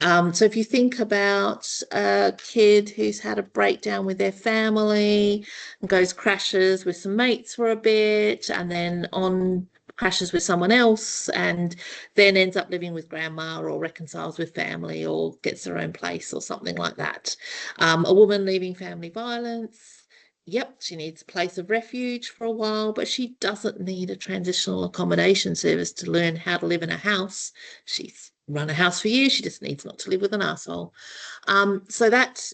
So if you think about a kid who's had a breakdown with their family and goes crashes with some mates for a bit and then on crashes with someone else and then ends up living with grandma or reconciles with family or gets their own place or something like that. A woman leaving family violence. Yep, she needs a place of refuge for a while, but she doesn't need a transitional accommodation service to learn how to live in a house. She's run a house for years. She just needs not to live with an asshole. So that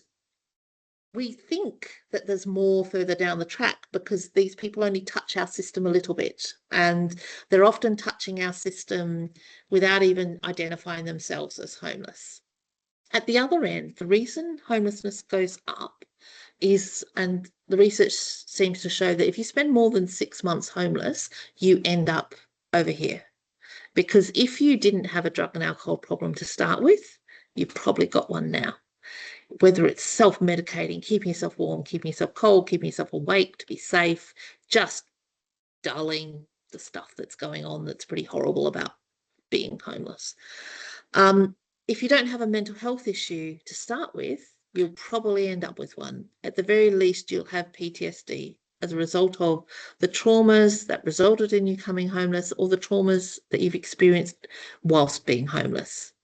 we think that there's more further down the track because these people only touch our system a little bit and they're often touching our system without even identifying themselves as homeless. At the other end, the reason homelessness goes up and the research seems to show that if you spend more than 6 months homeless, you end up over here. Because if you didn't have a drug and alcohol problem to start with, you've probably got one now. Whether it's self-medicating, keeping yourself warm, keeping yourself cold, keeping yourself awake to be safe, just dulling the stuff that's going on that's pretty horrible about being homeless. If you don't have a mental health issue to start with, you'll probably end up with one. At the very least, you'll have PTSD as a result of the traumas that resulted in you coming homeless or the traumas that you've experienced whilst being homeless.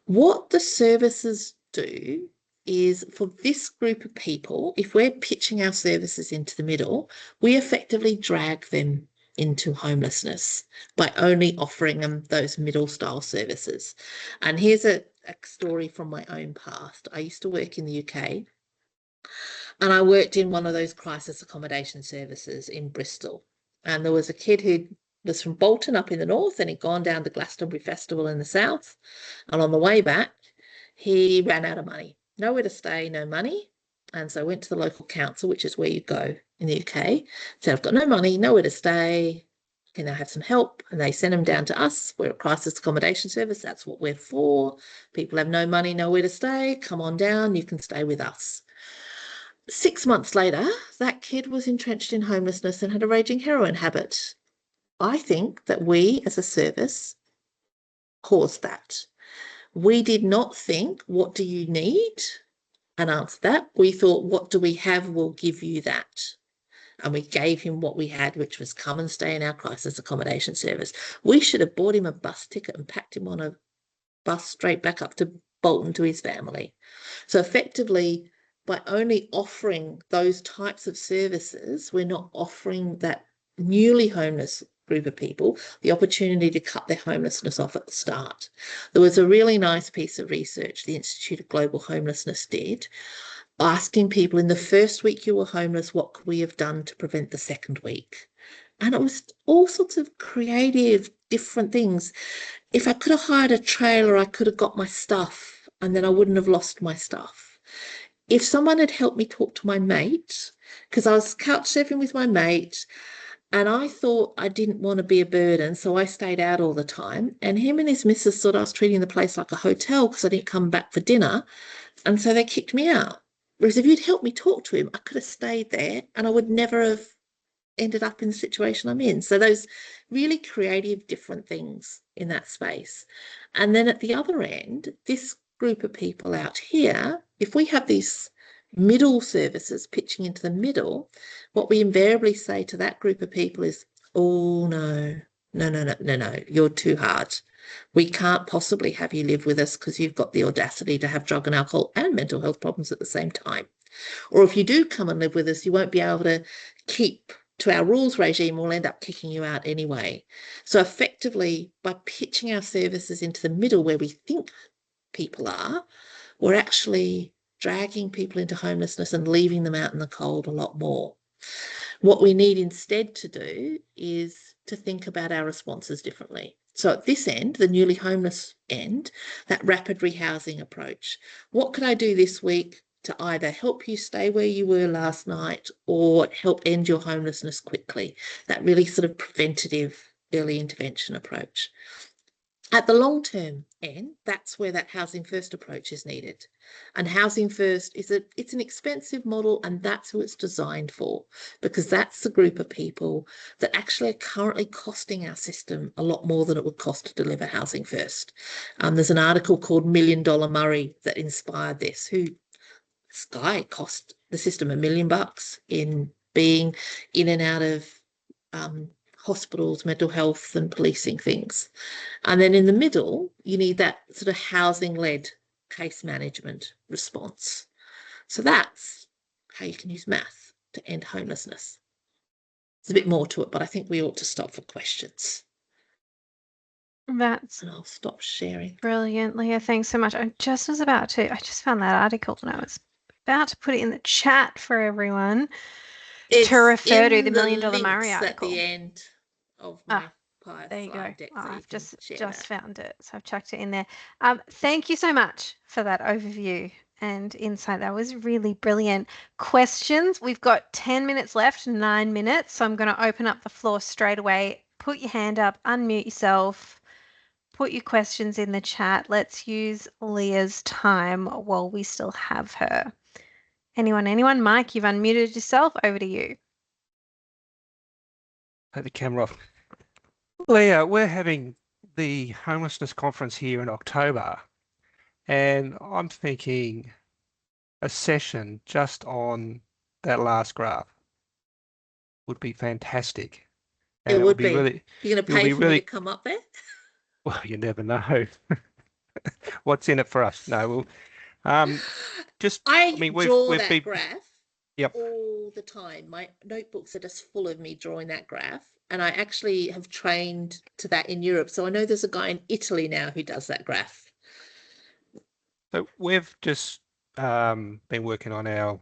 What the services do is for this group of people, if we're pitching our services into the middle, we effectively drag them into homelessness by only offering them those middle style services. And here's a story from my own past. I used to work in the UK and I worked in one of those crisis accommodation services in Bristol. And there was a kid who was from Bolton up in the north and he'd gone down to Glastonbury Festival in the south. And on the way back, he ran out of money. Nowhere to stay, no money. And so I went to the local council, which is where you go in the UK. Said, I've got no money, nowhere to stay. Can I have some help? And they sent him down to us. We're a crisis accommodation service. That's what we're for. People have no money, nowhere to stay. Come on down. You can stay with us. 6 months later, that kid was entrenched in homelessness and had a raging heroin habit. I think that we as a service caused that. We did not think, what do you need? And answer that. We thought, what do we have? We'll give you that. And we gave him what we had, which was come and stay in our crisis accommodation service. We should have bought him a bus ticket and packed him on a bus straight back up to Bolton to his family. So effectively, by only offering those types of services, we're not offering that newly homeless group of people the opportunity to cut their homelessness off at the start. There was a really nice piece of research the Institute of Global Homelessness did, asking people in the first week you were homeless, what could we have done to prevent the second week? And it was all sorts of creative, different things. If I could have hired a trailer, I could have got my stuff and then I wouldn't have lost my stuff. If someone had helped me talk to my mate, because I was couch surfing with my mate, and I thought I didn't want to be a burden, so I stayed out all the time. And him and his missus thought I was treating the place like a hotel because I didn't come back for dinner. And so they kicked me out. Whereas if you'd helped me talk to him, I could have stayed there and I would never have ended up in the situation I'm in. So those really creative, different things in that space. And then at the other end, this group of people out here, if we have these middle services pitching into the middle, what we invariably say to that group of people is, oh, no, no, no, no, no, no, you're too hard. We can't possibly have you live with us because you've got the audacity to have drug and alcohol and mental health problems at the same time. Or if you do come and live with us, you won't be able to keep to our rules regime, we'll end up kicking you out anyway. So effectively, by pitching our services into the middle where we think people are, we're actually dragging people into homelessness and leaving them out in the cold a lot more. What we need instead to do is to think about our responses differently. So at this end, the newly homeless end, that rapid rehousing approach. What could I do this week to either help you stay where you were last night or help end your homelessness quickly? That really sort of preventative early intervention approach. At the long-term end, that's where that housing first approach is needed. And housing first it's an expensive model, and that's who it's designed for, because that's the group of people that actually are currently costing our system a lot more than it would cost to deliver housing first. There's an article called $1 Million Murray that inspired this, who this guy cost the system $1 million in being in and out of hospitals, mental health and policing things. And then in the middle, you need that sort of housing-led case management response. So that's how you can use math to end homelessness. There's a bit more to it, but I think we ought to stop for questions. That's And I'll stop sharing. brilliant, Leah. Thanks so much. I just found that article and I was about to put it in the chat for everyone to It's refer to the in the Million Dollar Murray links at article. the end of Ah, my there you go. slide deck, so you I've can just share just that. found it, so I've chucked it in there. Thank you so much for that overview and insight. That was really brilliant. Questions? We've got 10 minutes left, 9 minutes. So I'm going to open up the floor straight away. Put your hand up, unmute yourself, put your questions in the chat. Let's use Leah's time while we still have her. Anyone? Mike, you've unmuted yourself. Over to you. Take the camera off. Leah, we're having the homelessness conference here in October, and I'm thinking a session just on that last graph would be fantastic. And It it would would be be. really, You're going it to would pay be for me to really, come up there? well, you never know what's in it for us. No, we'll, I I mean, draw we've that been, graph yep. all the time. My notebooks are just full of me drawing that graph. And I actually have trained to that in Europe. So I know there's a guy in Italy now who does that graph. So we've just been working on our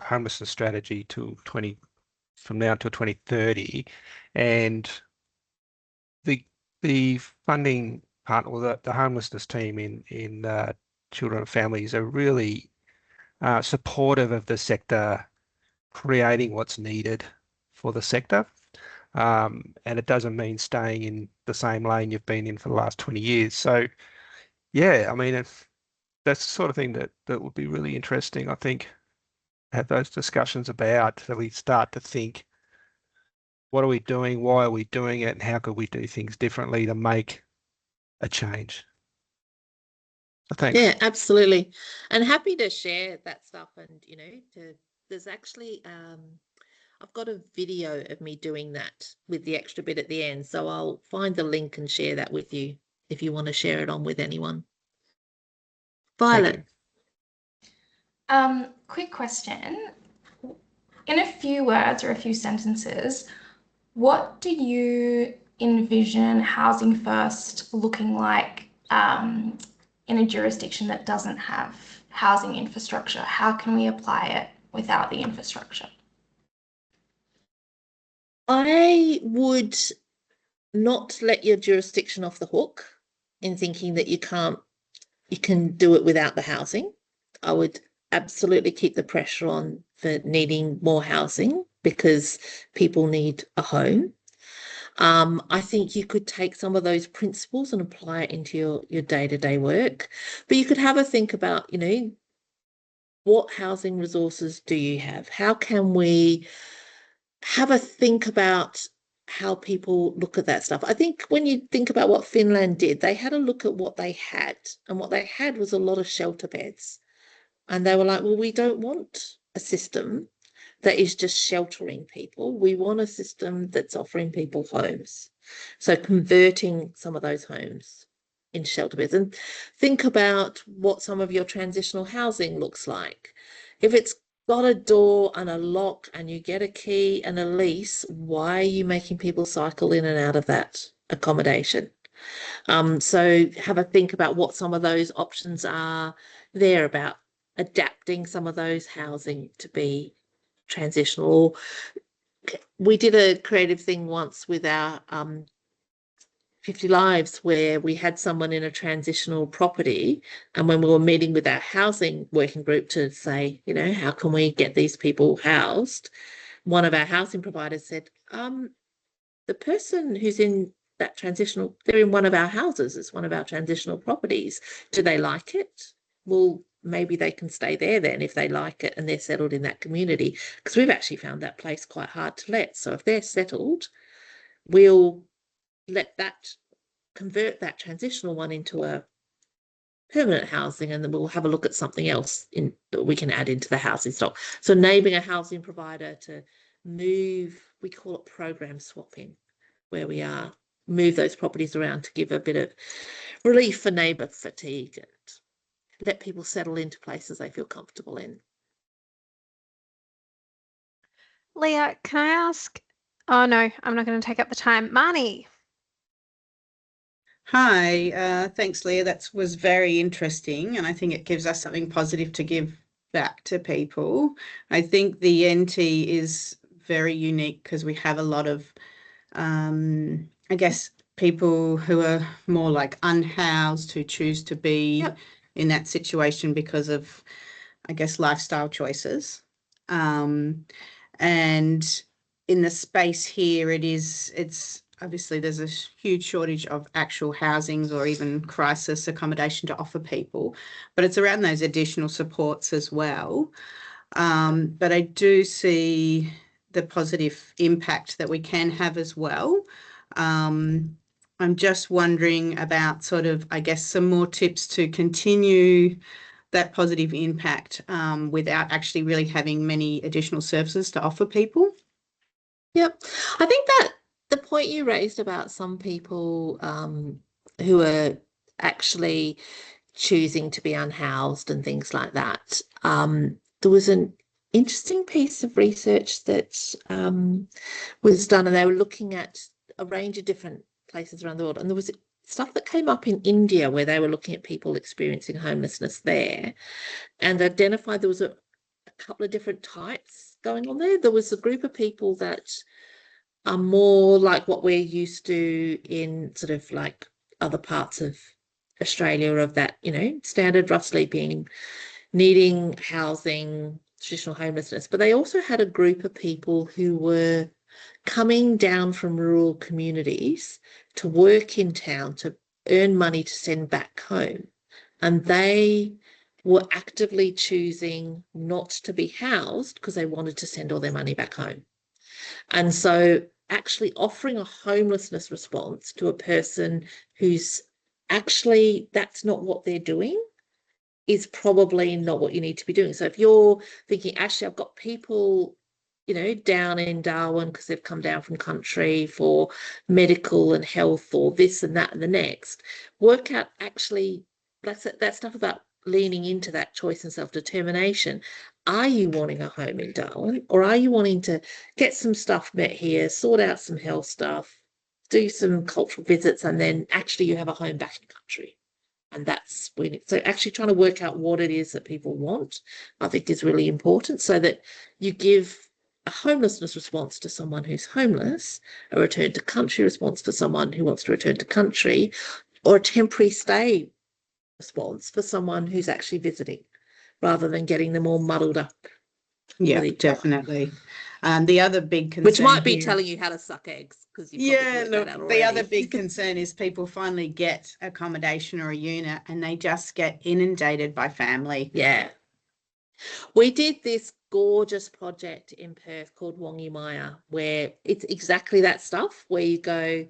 homelessness strategy from now until 2030, and the funding part, or the homelessness team in children and families are really supportive of the sector creating what's needed for the sector. And it doesn't mean staying in the same lane you've been in for the last 20 years. So yeah, I mean, that's the sort of thing that would be really interesting, I think, have those discussions about, so we start to think, what are we doing? Why are we doing it? And how could we do things differently to make a change? So thanks. Yeah, absolutely. And happy to share that stuff. And, there's actually, I've got a video of me doing that with the extra bit at the end. So I'll find the link and share that with you if you want to share it on with anyone. Thank you. Violet. Quick question. In a few words or a few sentences, what do you envision housing first looking like in a jurisdiction that doesn't have housing infrastructure? How can we apply it without the infrastructure? I would not let your jurisdiction off the hook in thinking that you can do it without the housing. I would absolutely keep the pressure on for needing more housing because people need a home. I think you could take some of those principles and apply it into your day-to-day work, but you could have a think about, what housing resources do you have? How can we have a think about how people look at that stuff? I think when you think about what Finland did, they had a look at what they had, and what they had was a lot of shelter beds. And they were like, well, we don't want a system that is just sheltering people. We want a system that's offering people homes. So converting some of those homes into shelter beds, and think about what some of your transitional housing looks like. If it's got a door and a lock and you get a key and a lease, why are you making people cycle in and out of that accommodation? So have a think about what some of those options are there, about adapting some of those housing to be transitional. We did a creative thing once with our 50 Lives, where we had someone in a transitional property, and when we were meeting with our housing working group to say, how can we get these people housed, one of our housing providers said, the person who's in that transitional, they're in one of our houses, it's one of our transitional properties. Do they like it? Well, maybe they can stay there then if they like it and they're settled in that community, because we've actually found that place quite hard to let. So if they're settled, we'll convert that transitional one into a permanent housing, and then we'll have a look at something else that we can add into the housing stock. So enabling a housing provider to move, we call it program swapping, where we move those properties around to give a bit of relief for neighbour fatigue and let people settle into places they feel comfortable in. Leah, can I ask? Oh no, I'm not going to take up the time. Marnie. Hi, thanks, Leah. That was very interesting, and I think it gives us something positive to give back to people. I think the NT is very unique because we have a lot of, I guess, people who are more like unhoused, who choose to be Yep. in that situation because of, I guess, lifestyle choices. And in the space here, it's obviously there's a huge shortage of actual housings or even crisis accommodation to offer people, but it's around those additional supports as well. But I do see the positive impact that we can have as well. I'm just wondering about sort of, I guess, some more tips to continue that positive impact without actually really having many additional services to offer people. Yep. I think that the point you raised about some people who are actually choosing to be unhoused and things like that, there was an interesting piece of research that was done, and they were looking at a range of different places around the world, and there was stuff that came up in India where they were looking at people experiencing homelessness there and identified there was a couple of different types going on there. There was a group of people that are more like what we're used to in sort of like other parts of Australia, of that, you know, standard rough sleeping, needing housing, traditional homelessness. But they also had a group of people who were coming down from rural communities to work in town to earn money to send back home. And they were actively choosing not to be housed because they wanted to send all their money back home. And so actually offering a homelessness response to a person who's actually, that's not what they're doing, is probably not what you need to be doing. So if you're thinking, actually, I've got people, you know, down in Darwin because they've come down from country for medical and health or this and that and the next, work out actually that stuff about leaning into that choice and self-determination. Are you wanting a home in Darwin, or are you wanting to get some stuff met here, sort out some health stuff, do some cultural visits, and then actually you have a home back in country? And that's when so actually trying to work out what it is that people want, I think, is really important, so that you give a homelessness response to someone who's homeless, a return to country response to someone who wants to return to country, or a temporary stay response for someone who's actually visiting, rather than getting them all muddled up. Yeah, definitely. The other big concern, which might be here, telling you how to suck eggs, because you yeah, look, that the other big concern is people finally get accommodation or a unit and they just get inundated by family. Yeah. We did this gorgeous project in Perth called Wongi, where it's exactly that stuff, where you go,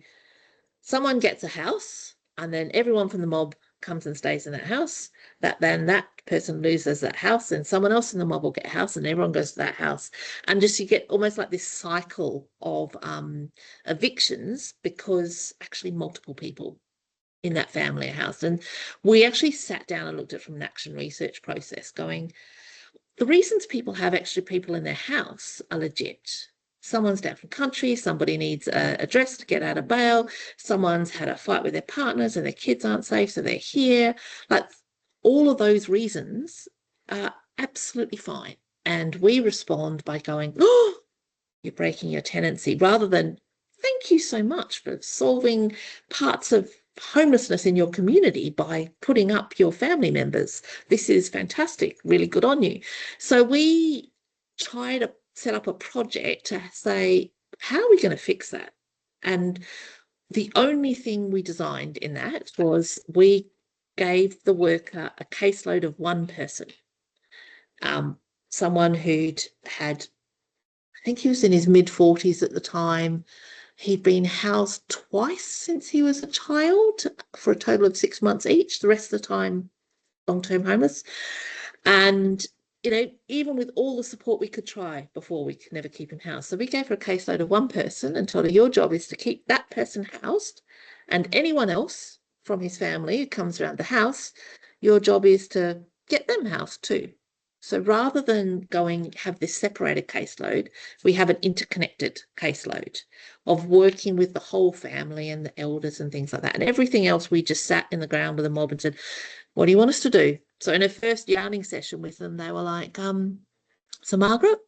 someone gets a house and then everyone from the mob comes and stays in that house. Then that person loses that house and someone else in the mob will get a house and everyone goes to that house. And just you get almost like this cycle of evictions, because actually multiple people in that family are housed. And we actually sat down and looked at it from an action research process, going, the reasons people have extra people in their house are legit. Someone's down from country, somebody needs a address to get out of bail, someone's had a fight with their partners and their kids aren't safe, so they're here. Like, all of those reasons are absolutely fine. And we respond by going, oh, you're breaking your tenancy, rather than thank you so much for solving parts of homelessness in your community by putting up your family members. This is fantastic, really good on you. So we try to set up a project to say, how are we going to fix that? And the only thing we designed in that was we gave the worker a caseload of one person, someone who'd had, I think he was in his mid-40s at the time. He'd been housed twice since he was a child for a total of 6 months each, the rest of the time long-term homeless. And, you know, even with all the support we could try before, we could never keep him housed. So we gave her a caseload of one person and told her, your job is to keep that person housed, and anyone else from his family who comes around the house, your job is to get them housed too. So rather than have this separated caseload, we have an interconnected caseload of working with the whole family and the elders and things like that. And everything else, we just sat in the ground with a mob and said, what do you want us to do? So in a first yarning session with them, they were like, so Margaret,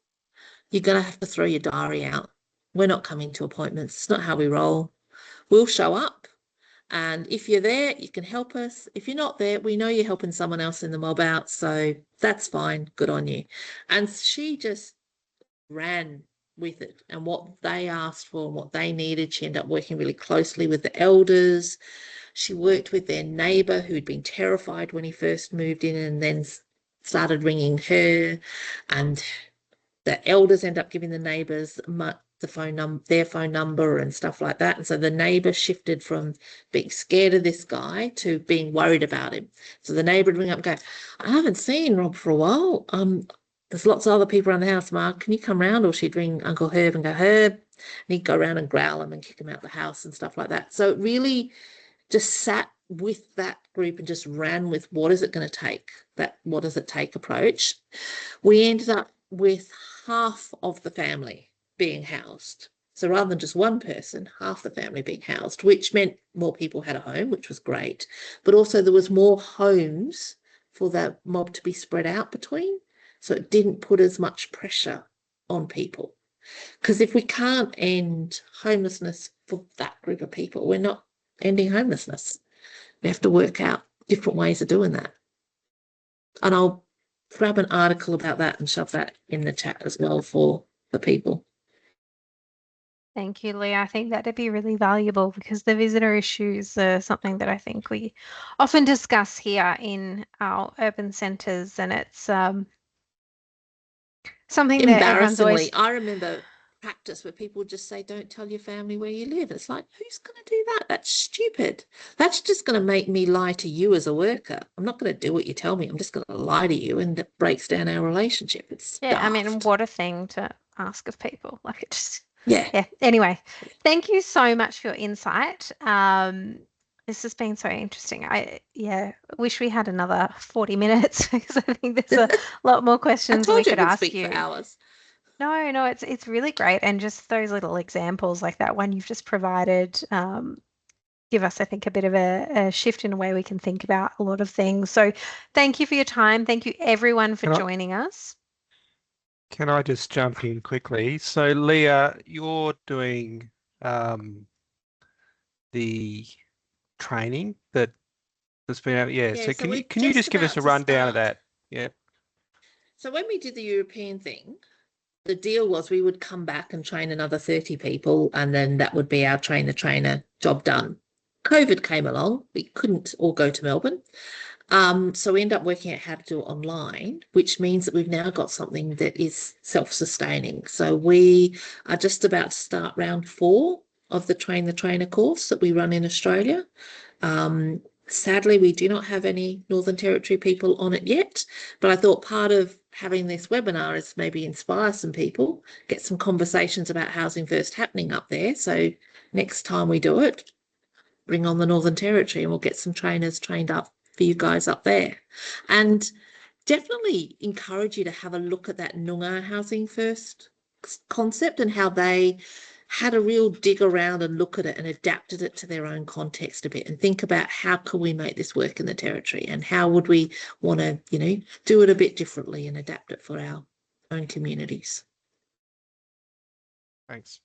you're going to have to throw your diary out. We're not coming to appointments. It's not how we roll. We'll show up. And if you're there, you can help us. If you're not there, we know you're helping someone else in the mob out, so that's fine. Good on you. And she just ran with it and what they asked for and what they needed. She ended up working really closely with the elders. She worked with their neighbour who'd been terrified when he first moved in, and then started ringing her, and the elders end up giving the neighbours their phone number and stuff like that. And so the neighbour shifted from being scared of this guy to being worried about him. So the neighbour would ring up and go, I haven't seen Rob for a while. There's lots of other people around the house, Mark. Can you come round? Or she'd ring Uncle Herb and go, Herb. And he'd go around and growl him and kick him out the house and stuff like that. So it really just sat with that group and just ran with what is it going to take, that what does it take approach. We ended up with half of the family being housed. So rather than just one person, half the family being housed, which meant more people had a home, which was great. But also there was more homes for the mob to be spread out between. So it didn't put as much pressure on people. Because if we can't end homelessness for that group of people, we're not ending homelessness. We have to work out different ways of doing that. And I'll grab an article about that and shove that in the chat as well for the people. Thank you, Leah. I think that'd be really valuable because the visitor issues are something that I think we often discuss here in our urban centres, and it's something that everyone's always. Embarrassingly, I remember practice where people would just say, don't tell your family where you live. It's like, who's going to do that? That's stupid. That's just going to make me lie to you as a worker. I'm not going to do what you tell me. I'm just going to lie to you, and it breaks down our relationship. It's Yeah, I mean, daft. what a thing to ask of people. Like it just, Yeah. yeah. Anyway, thank you so much for your insight. This has been so interesting. I wish we had another 40 minutes because I think there's a lot more I questions we told you could I could ask speak you. for hours. No, it's really great. And just those little examples like that one you've just provided give us, I think, a bit of a shift in the way we can think about a lot of things. So thank you for your time. Thank you everyone for joining us. Can I just jump in quickly? So Leah, you're doing the training that's been out. Yeah. Yeah, So so can we're you just just give us about a to rundown of start. that? Yeah. So when we did the European thing, the deal was we would come back and train another 30 people, and then that would be our trainer job done. COVID came along. We couldn't all go to Melbourne. So we end up working out how to do it online, which means that we've now got something that is self-sustaining. So we are just about to start round 4 of the Train the Trainer course that we run in Australia. Sadly, we do not have any Northern Territory people on it yet, but I thought part of having this webinar is maybe inspire some people, get some conversations about Housing First happening up there. So next time we do it, bring on the Northern Territory and we'll get some trainers trained up for you guys up there. And definitely encourage you to have a look at that Noongar Housing First concept and how they had a real dig around and look at it and adapted it to their own context a bit and think about how can we make this work in the Territory and how would we want to, do it a bit differently and adapt it for our own communities. Thanks.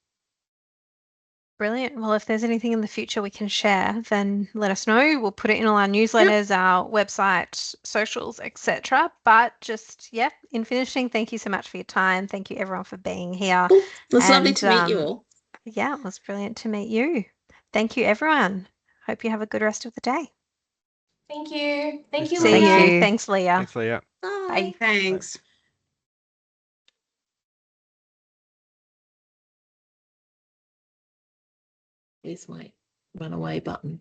Brilliant. Well, if there's anything in the future we can share, then let us know. We'll put it in all our newsletters, our website, socials, etc. But just, in finishing, thank you so much for your time. Thank you everyone for being here. Cool. It was lovely to meet you all. Yeah, it was brilliant to meet you. Thank you, everyone. Hope you have a good rest of the day. Thank you. Thank you, See Leah. you. Thanks, Leah. Thanks, Leah. Bye. Bye. Thanks. Here's my runaway button.